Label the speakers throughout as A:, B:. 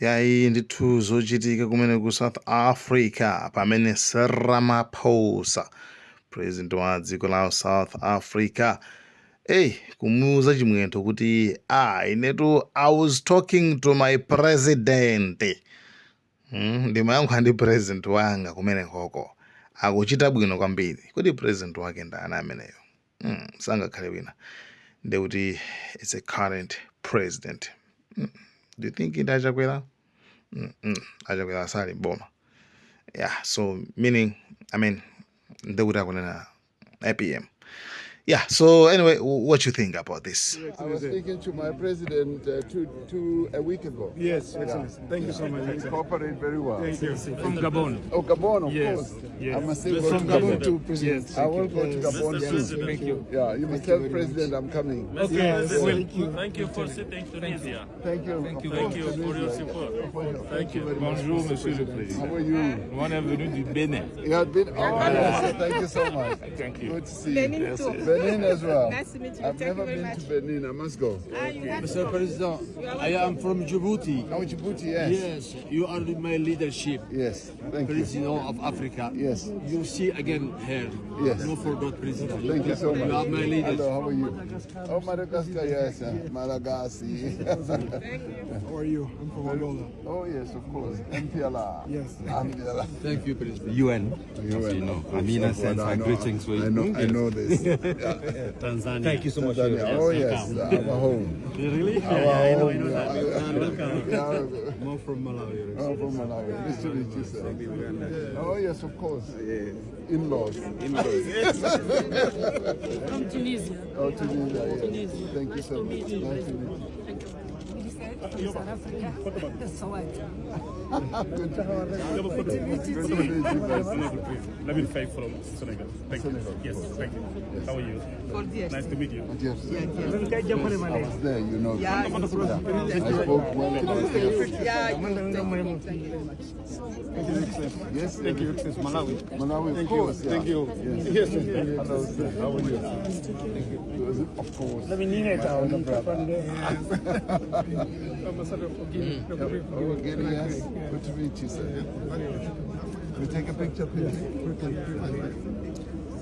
A: yayi ndithu zochitika kumene ku South Africa pamene Cyril Ramaphosa president wa dziko la South Africa kumuuza Chimwendo kuti inetu I was talking to my president. Ndimayankha ndi president wanga kumene koko akuchita bwino kwambiri. Kuti president wake ndani ameneyo? Sangakhale wina. Ndekuti it's a current president. Do you think it achakwera? Achakwera asali boma. Yeah, so meaning, ndekuti akunena APM. Yeah, so anyway, what you think about this?
B: I was speaking to my president a week ago.
C: Yes, Excellency. Yeah. Thank you so much.
B: We cooperate very well.
C: Thank you. From Gabon.
B: Oh, Gabon, of
C: yes.
B: course.
C: Yes.
B: I must say go to Gabon too, President.
C: Yes,
B: I will go to Gabon soon.
C: Thank you.
B: Yeah, you must tell President I'm coming.
D: Okay,
B: yes.
D: Thank you for sitting Tunisia.
B: Thank you.
D: Thank you for your support.
B: Thank you very much.
C: Bonjour, Monsieur le Président.
B: How are you?
C: Bienvenue du Bénin.
B: You have been? Oh, yes. Thank you so much.
C: Thank you.
B: Good to see you.
E: Benin too.
B: Benin as well.
E: Nice to meet you.
B: I've
E: Thank
B: never
E: you very
B: been
E: much.
B: to Benin. I must go.
F: Mr. President, I am from Djibouti.
B: Oh, Djibouti, yes.
F: Yes, you are my leadership.
B: Yes, thank you.
F: President of Africa.
B: Yes.
F: You see again here.
B: Yes.
F: No forgot President.
B: Thank you so much.
F: You are my leader.
B: Hello, how are you? Oh, Madagascar, yes. Malagasy.
C: How are you? I'm from Angola.
B: Oh, yes, of course. MPLR.
C: Yes.
B: MPLR.
F: Thank you, President.
G: UN.
B: You
G: know, Amina sends her greetings for you.
B: I know this.
G: Tanzania.
F: Thank you so much.
B: Tanzania. Oh, yes, our home.
F: Really?
B: Our home.
F: More from Malawi.
B: Oh, from Malawi. Nice to meet you, sir. Oh, yes, of course. In-laws.
E: From Tunisia.
B: Oh, Tunisia, yes. Thank you so much. Nice to meet you.
E: South Africa. So what?
C: Let me fight from Senegal. Thank you. Yes, thank you. How are you? Nice to meet you.
B: Yes. I was there, you know. Yeah. I spoke well about it. Yes,
C: Thank you, Excellency. Malawi.
B: Malawi, of course. Yeah.
C: Thank you.
B: Yes.
C: Yes.
B: Hello, sir. How are you? Of course.
C: Ambassador for Guinea.
B: Oh, Guinea, yes. Good to meet you, sir. We take a picture, please.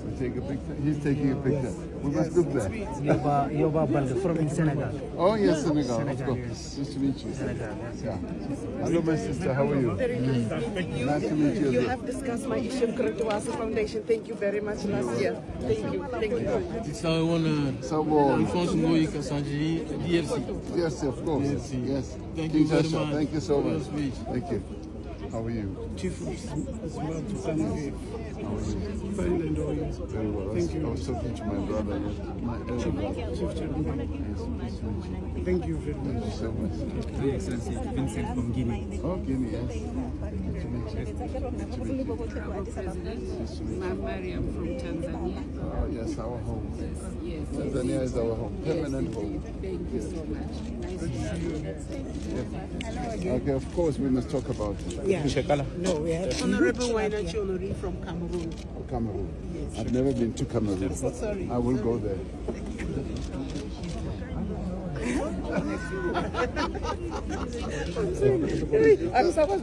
B: We take a picture. He's taking a picture. We must look there.
H: Yoba Banda from Senegal.
B: Oh, yes, Senegal, of course. Nice to meet you.
H: Senegal, yes.
B: Yeah. Hello, my sister. How are you?
E: Very nice to meet you.
B: Nice to meet you.
E: You have discussed my issue of Kurtuwasa Foundation. Thank you very much last year. Thank you. Thank you.
F: So, Alphonse Ngoyi Kassanji, DRC.
B: Yes, of course. Yes.
F: Thank you very
B: Kinshasa.
F: much.
B: Thank you so
F: for your
B: much.
F: speech.
B: Thank you. How are you?
C: Chief
B: How are you?
C: Fine and all.
B: Very well.
C: Thank you.
B: I was talking to my brother, my elder brother.
C: Chief Chairman.
B: Yes, nice to meet you.
C: Thank you very
B: Thank
C: much.
B: you so much.
G: Your Excellency, Vincent from Guinea.
B: Oh, Guinea, yes. Good to meet you. Nice to meet you.
E: I'm Mariam from Tanzania.
B: Oh, yes, our home.
E: Yes.
B: Tanzania is our home, permanent home.
E: Thank you so much. Nice to meet you.
B: Okay, of course, we must talk about it.
H: No, we have
E: Honorable Wainachi Honori from Cameroon.
B: Cameroon. I've never been to Cameroon.
E: So sorry.
B: I will go there.
E: I'm sorry.